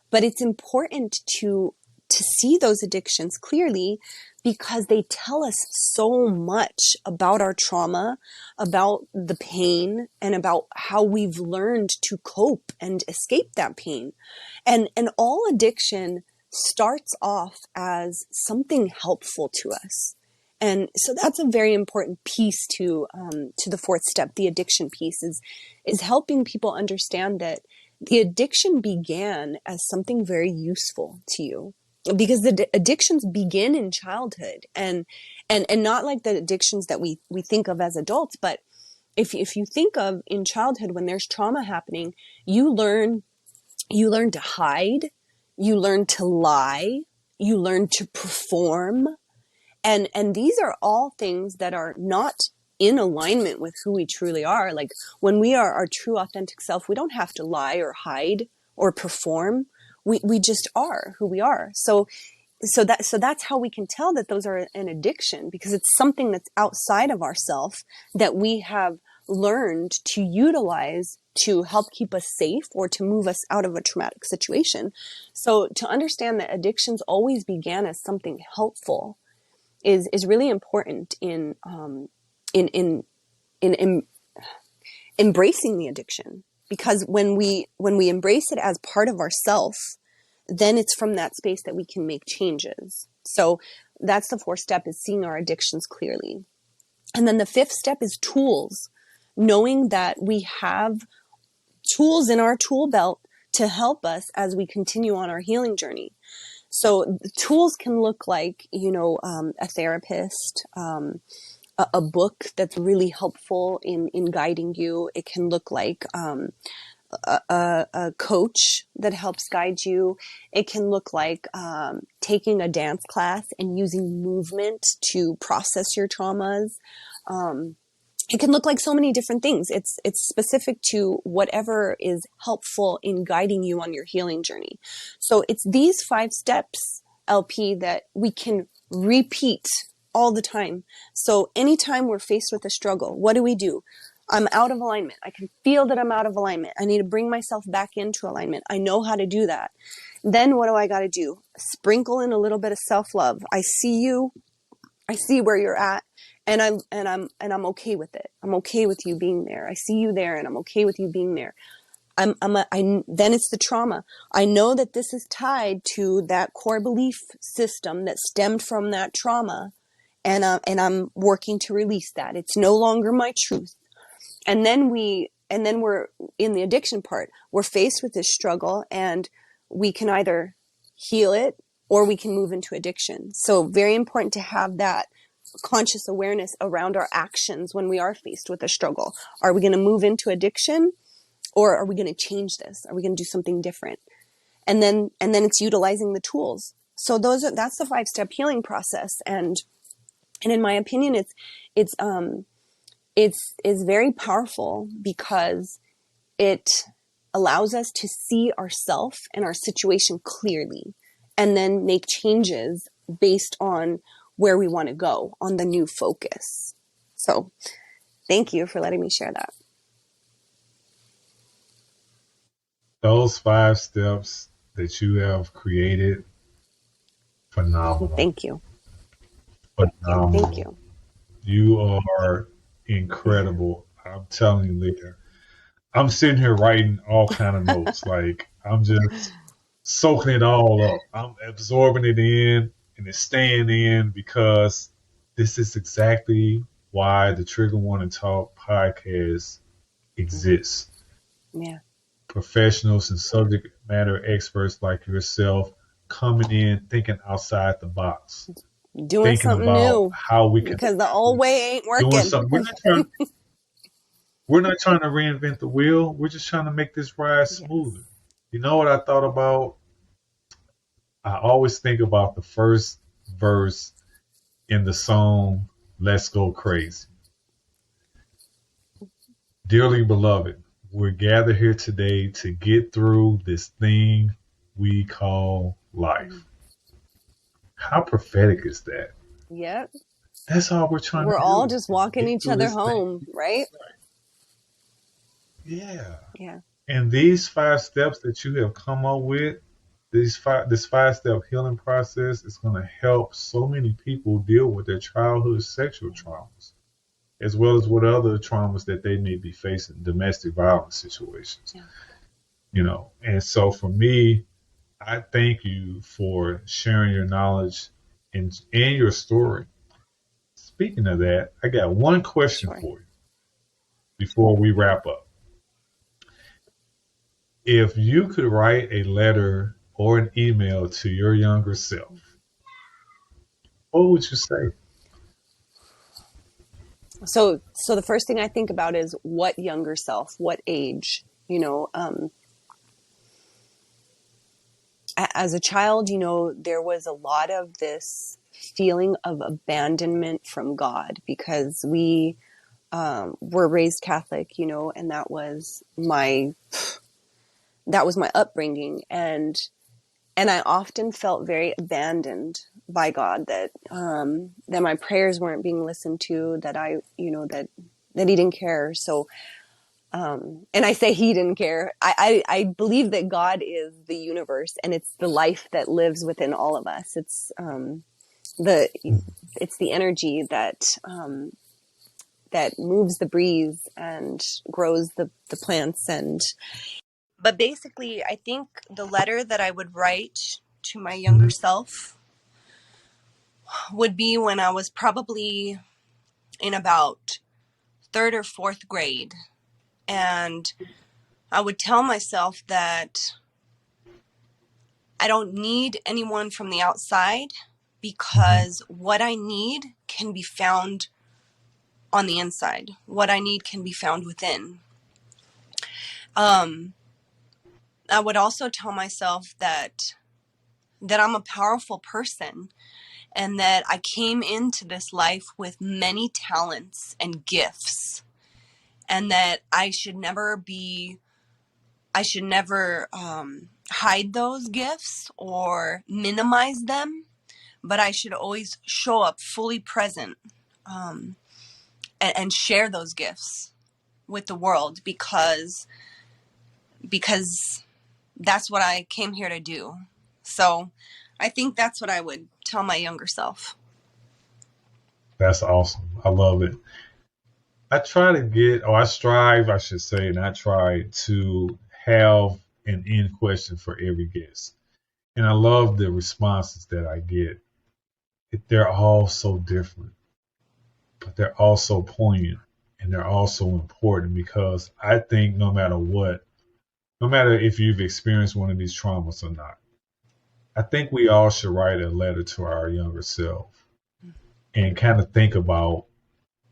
B: But it's important to see those addictions clearly, because they tell us so much about our trauma, about the pain, and about how we've learned to cope and escape that pain. And all addiction starts off as something helpful to us. And so that's a very important piece to the fourth step. The addiction piece is helping people understand that the addiction began as something very useful to you, because the addictions begin in childhood, and not like the addictions that we think of as adults. But if you think of in childhood, when there's trauma happening, you learn to hide, you learn to lie, you learn to perform. And these are all things that are not in alignment with who we truly are. Like when we are our true authentic self, we don't have to lie or hide or perform. We just are who we are. So that's how we can tell that those are an addiction, because it's something that's outside of ourself that we have learned to utilize to help keep us safe or to move us out of a traumatic situation. So to understand that addictions always began as something helpful is really important in embracing the addiction, because when we embrace it as part of ourself, then it's from that space that we can make changes. So that's the fourth step, is seeing our addictions clearly. And then the fifth step is tools, knowing that we have tools in our tool belt to help us as we continue on our healing journey. So the tools can look like, a therapist, a book that's really helpful in guiding you. It can look like a coach that helps guide you. It can look like taking a dance class and using movement to process your traumas. It can look like so many different things. It's specific to whatever is helpful in guiding you on your healing journey. So it's these 5 steps, LP, that we can repeat all the time. So anytime we're faced with a struggle, what do? I'm out of alignment. I can feel that I'm out of alignment. I need to bring myself back into alignment. I know how to do that. Then what do I got to do? Sprinkle in a little bit of self-love. I see you. I see where you're at. And I'm okay with it. I'm okay with you being there. I see you there, and I'm okay with you being there. Then it's the trauma. I know that this is tied to that core belief system that stemmed from that trauma, and I'm working to release that. It's no longer my truth. And then we're in the addiction part. We're faced with this struggle, and we can either heal it or we can move into addiction. So very important to have that conscious awareness around our actions when we are faced with a struggle. Are we going to move into addiction, or are we going to change this? Are we going to do something different? And then it's utilizing the tools. So that's the 5-step healing process. And in my opinion, it's very powerful because it allows us to see ourselves and our situation clearly, and then make changes based on where we want to go on the new focus. So thank you for letting me share that.
A: Those 5 steps that you have created, phenomenal.
B: Thank you.
A: Phenomenal.
B: Thank you.
A: You are incredible. I'm telling you, Leah. I'm sitting here writing all kind of notes. Like, I'm just soaking it all up. I'm absorbing it in, and it's staying in, because this is exactly why the Trigger Warning Talk podcast exists.
B: Yeah.
A: Professionals and subject matter experts like yourself coming in, thinking outside the box,
B: doing
A: thinking
B: something
A: about
B: new,
A: how we can,
B: because the old way ain't working.
A: doing something. We're not trying to reinvent the wheel. We're just trying to make this ride smoother. Yes. You know what I thought about? I always think about the first verse in the song Let's Go Crazy. Dearly beloved, we're gathered here today to get through this thing we call life. How prophetic is that?
B: Yep.
A: That's all we're trying to do.
B: We're all just walking each other home, right?
A: Yeah.
B: Yeah.
A: And these 5 steps that you have come up with, this 5-step healing process is going to help so many people deal with their childhood sexual traumas, as well as what other traumas that they may be facing, domestic violence situations. Yeah. And so for me, I thank you for sharing your knowledge and your story. Speaking of that, I got one question for you before we wrap up. If you could write a letter or an email to your younger self, what would you say?
B: So the first thing I think about is what younger self, what age, as a child, there was a lot of this feeling of abandonment from God because we were raised Catholic, and that was my upbringing. And I often felt very abandoned by God, that my prayers weren't being listened to, that that he didn't care. So, and I say he didn't care. I believe that God is the universe, and it's the life that lives within all of us. It's the energy that moves the breeze and grows the plants. But basically, I think the letter that I would write to my younger self would be when I was probably in about 3rd or 4th grade. And I would tell myself that I don't need anyone from the outside, because what I need can be found on the inside. What I need can be found within. I would also tell myself that I'm a powerful person, and that I came into this life with many talents and gifts, and that I should never hide those gifts or minimize them, but I should always show up fully present, and share those gifts with the world, because that's what I came here to do. So I think that's what I would tell my younger self.
A: That's awesome. I love it. I strive, I should say, and I try to have an end question for every guest. And I love the responses that I get. They're all so different, but they're also poignant, and they're also important, because I think no matter if you've experienced one of these traumas or not, I think we all should write a letter to our younger self and kind of think about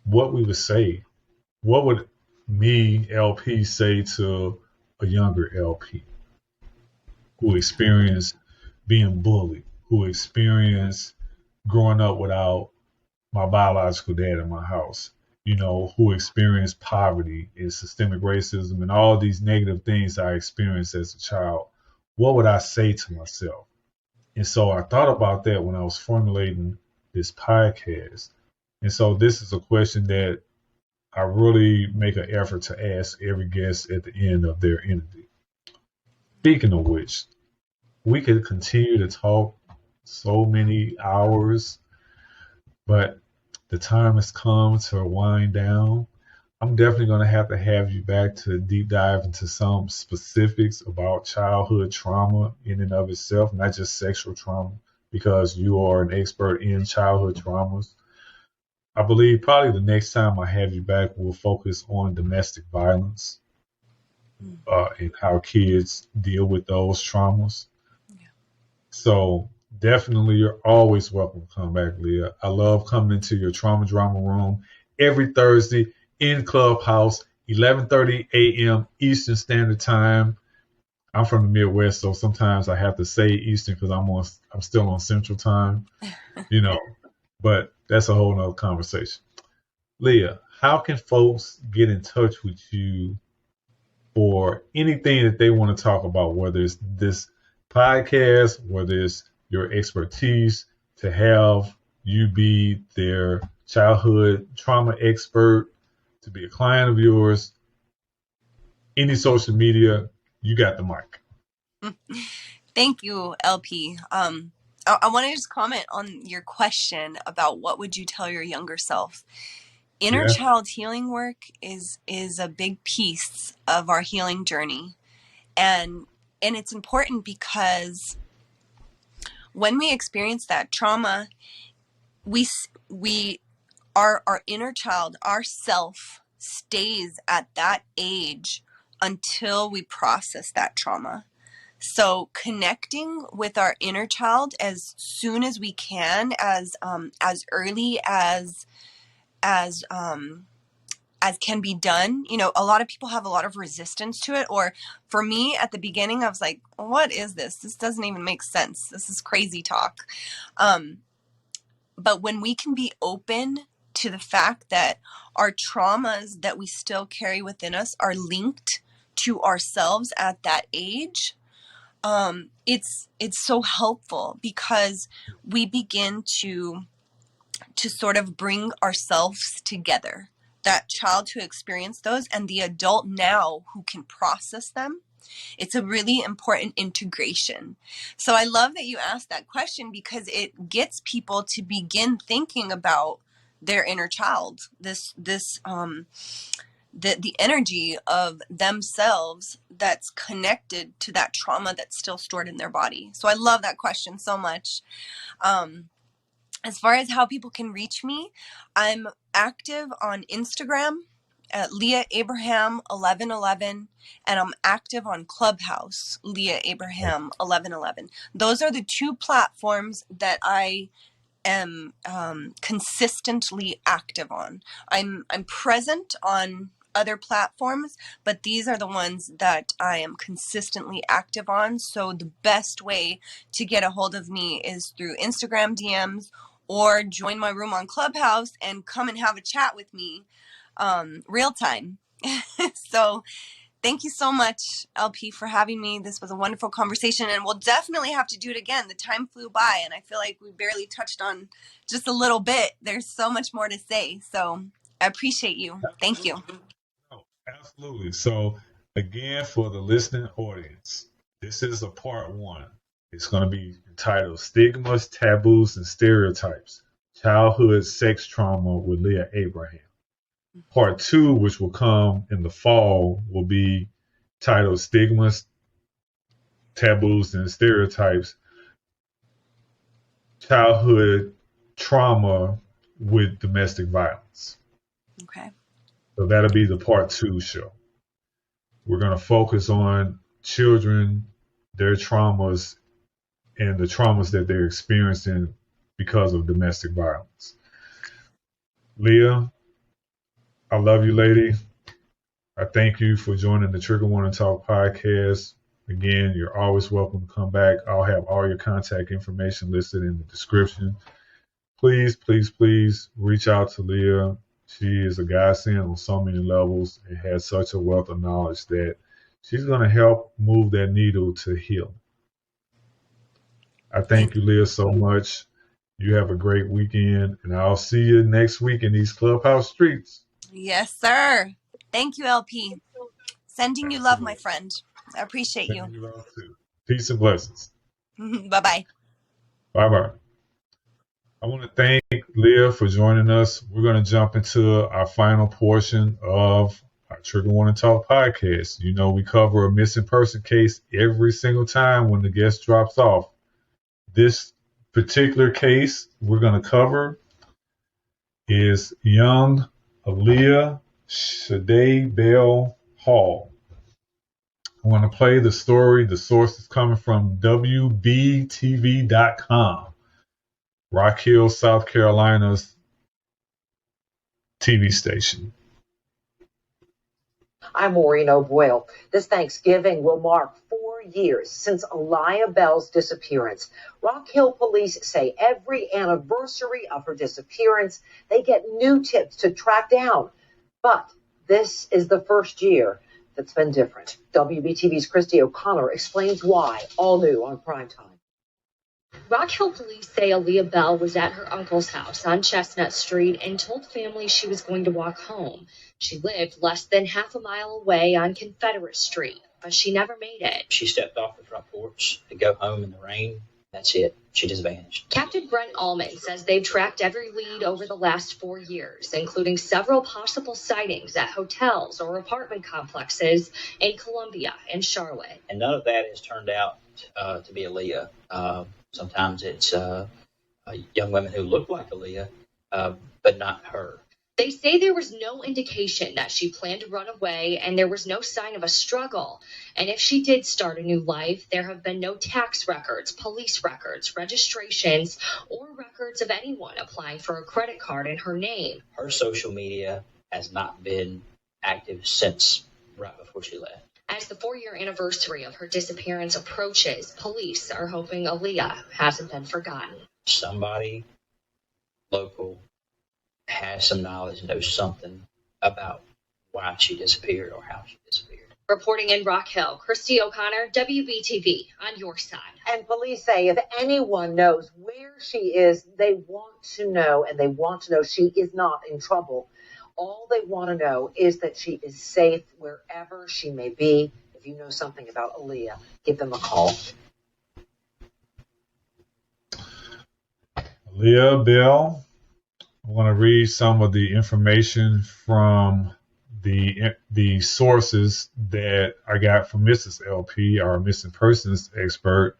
A: what we would say. What would me, LP, say to a younger LP who experienced being bullied, who experienced growing up without my biological dad in my house, who experienced poverty and systemic racism and all these negative things I experienced as a child? What would I say to myself? And so I thought about that when I was formulating this podcast. And so this is a question that I really make an effort to ask every guest at the end of their interview. Speaking of which, we could continue to talk so many hours, but the time has come to wind down. I'm definitely going to have you back to deep dive into some specifics about childhood trauma in and of itself, not just sexual trauma, because you are an expert in childhood traumas. I believe probably the next time I have you back, we'll focus on domestic violence and how kids deal with those traumas.
B: Yeah.
A: So definitely, you're always welcome to come back, Leah. I love coming into your trauma drama room every Thursday in Clubhouse, 11:30 a.m. Eastern Standard Time. I'm from the Midwest, so sometimes I have to say Eastern because I'm still on Central Time, But that's a whole nother conversation. Leah, how can folks get in touch with you for anything that they want to talk about, whether it's this podcast, whether it's your expertise, to have you be their childhood trauma expert, to be a client of yours, any social media, you got the mic.
B: Thank you, LP. I want to just comment on your question about what would you tell your younger self. Inner child healing work is a big piece of our healing journey, and it's important because when we experience that trauma, our inner child, our self, stays at that age until we process that trauma. So connecting with our inner child as soon as we can, as early as as can be done. You know, a lot of people have a lot of resistance to it, or for me at the beginning, I was like, what is this? This doesn't even make sense. This is crazy talk. But when we can be open to the fact that our traumas that we still carry within us are linked to ourselves at that age, it's so helpful, because we begin to sort of bring ourselves together, that child who experienced those and the adult now who can process them. It's a really important integration. So I love that you asked that question, because it gets people to begin thinking about their inner child, the energy of themselves that's connected to that trauma that's still stored in their body. So I love that question so much. As far as how people can reach me, I'm active on Instagram at Leah Abraham 1111, and I'm active on Clubhouse, Leah Abraham 1111. Those are the two platforms that I am consistently active on. I'm present on other platforms, but these are the ones that I am consistently active on. So the best way to get a hold of me is through Instagram DMs, or join my room on Clubhouse and come and have a chat with me real time. So thank you so much, LP, for having me. This was a wonderful conversation, and we'll definitely have to do it again. The time flew by, and I feel like we barely touched on just a little bit. There's so much more to say. So I appreciate you. Thank you.
A: Oh, absolutely. So, again, for the listening audience, this is a part one. It's going to be entitled Stigmas, Taboos, and Stereotypes, Childhood Sex Trauma with Leah Abraham. Part two, which will come in the fall, will be titled Stigmas, Taboos, and Stereotypes, Childhood Trauma with Domestic Violence.
B: Okay.
A: So that'll be the part two show. We're going to focus on children, their traumas, and the traumas that they're experiencing because of domestic violence. Leah, I love you, lady. I thank you for joining the Trigger Warning Talk podcast. Again, you're always welcome to come back. I'll have all your contact information listed in the description. Please, please, please reach out to Leah. She is a godsend on so many levels and has such a wealth of knowledge that she's going to help move that needle to heal. I thank you, Leah, so much. You have a great weekend, and I'll see you next week in these Clubhouse streets.
B: Yes, sir. Thank you, LP. Sending you love, my friend. I appreciate you.
A: Sending you love too. Peace and blessings.
B: Bye-bye.
A: Bye-bye. I want to thank Leah for joining us. We're going to jump into our final portion of our Trigger Warning Talk podcast. You know, we cover a missing person case every single time when the guest drops off. This particular case we're going to cover is young AALIYAH Shade Bell Hall. I want to play the story. The source is coming from WBTV.com, Rock Hill, South Carolina's TV station.
D: I'm Maureen O'Boyle. This Thanksgiving will mark 4 years since AALIYAH Bell's disappearance. Rock Hill police say every anniversary of her disappearance, they get new tips to track down. But this is the first year that's been different. WBTV's Christy O'Connor explains why, all new on Primetime.
E: Rock Hill police say AALIYAH Bell was at her uncle's house on Chestnut Street and told family she was going to walk home. She lived less than half a mile away on Confederate Street, but she never made it.
F: She stepped off the front porch to go home in the rain. That's it. She just vanished.
E: Captain Brent Allman says they've tracked every lead over the last 4 years, including several possible sightings at hotels or apartment complexes in Columbia and Charlotte.
F: And none of that has turned out to be AALIYAH. Sometimes it's young women who look like AALIYAH, but not her.
E: They say there was no indication that she planned to run away, and there was no sign of a struggle. And if she did start a new life, there have been no tax records, police records, registrations, or records of anyone applying for a credit card in her name.
F: Her social media has not been active since right before she left.
E: As the 4-year anniversary of her disappearance approaches, police are hoping AALIYAH hasn't been forgotten.
F: Somebody local has some knowledge, knows something about why she disappeared or how she disappeared.
E: Reporting in Rock Hill, Christy O'Connor, WBTV, on your side.
D: And police say if anyone knows where she is, they want to know, and they want to know she is not in trouble. All they want to know is that she is safe wherever she may be. If you know something about AALIYAH, give them a call.
A: Leah Bell, I want to read some of the information from the sources that I got from Mrs. LP, our missing persons expert.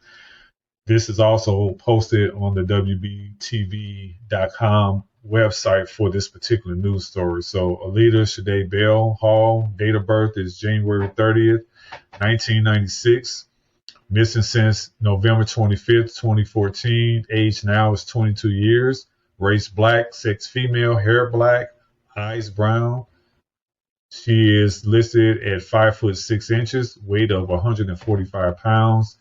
A: This is also posted on the WBTV.com website for this particular news story. So Alita Shade Bell Hall, date of birth is January 30th, 1996. Missing since November 25th, 2014. Age now is 22 years. Race black, sex female, hair black, eyes brown. She is listed at 5'6", weight of 145 pounds.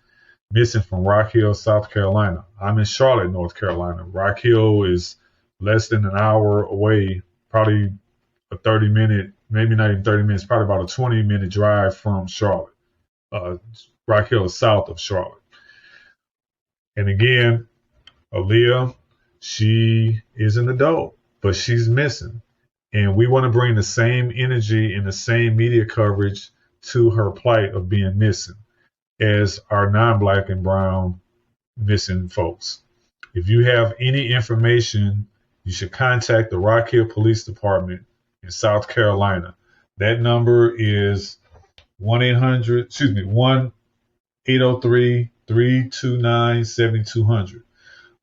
A: Missing from Rock Hill, South Carolina. I'm in Charlotte, North Carolina. Rock Hill is less than an hour away, probably a 30-minute, maybe not even 30 minutes, probably about a 20-minute drive from Charlotte. Rock Hill is south of Charlotte. And again, AALIYAH, she is an adult, but she's missing. And we want to bring the same energy and the same media coverage to her plight of being missing as our non-black and brown missing folks. If you have any information, you should contact the Rock Hill Police Department in South Carolina. That number is 1-800-329-7200.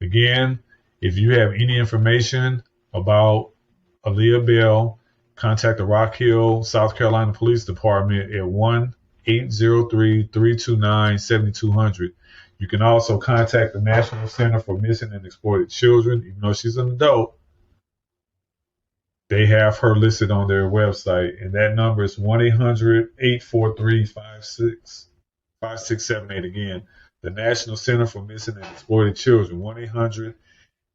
A: Again, if you have any information about AALIYAH Bell, contact the Rock Hill, South Carolina Police Department at 1-800-329-7200. You can also contact the National Center for Missing and Exploited Children. Even though she's an adult, they have her listed on their website, and that number is 1-800-843-5678. Again, the National Center for Missing and Exploited Children,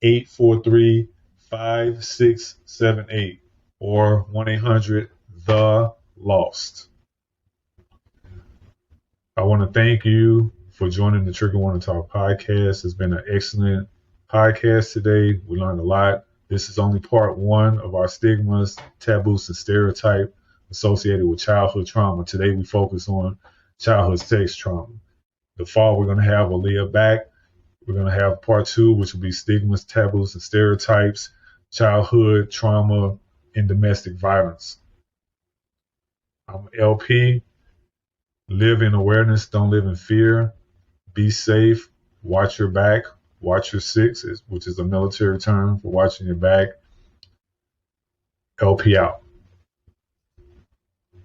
A: 1-800-843-5678 or 1-800-THE-LOST. I want to thank you for joining the Trigger Warning Talk podcast. It's been an excellent podcast today. We learned a lot. This is only part one of our stigmas, taboos, and stereotypes associated with childhood trauma. Today we focus on childhood sex trauma. The fall, we're going to have AALIYAH back. We're going to have part two, which will be stigmas, taboos, and stereotypes, childhood trauma, and domestic violence. I'm LP. Live in awareness, don't live in fear. Be safe. Watch your back. Watch your six, which is a military term for watching your back. LP out.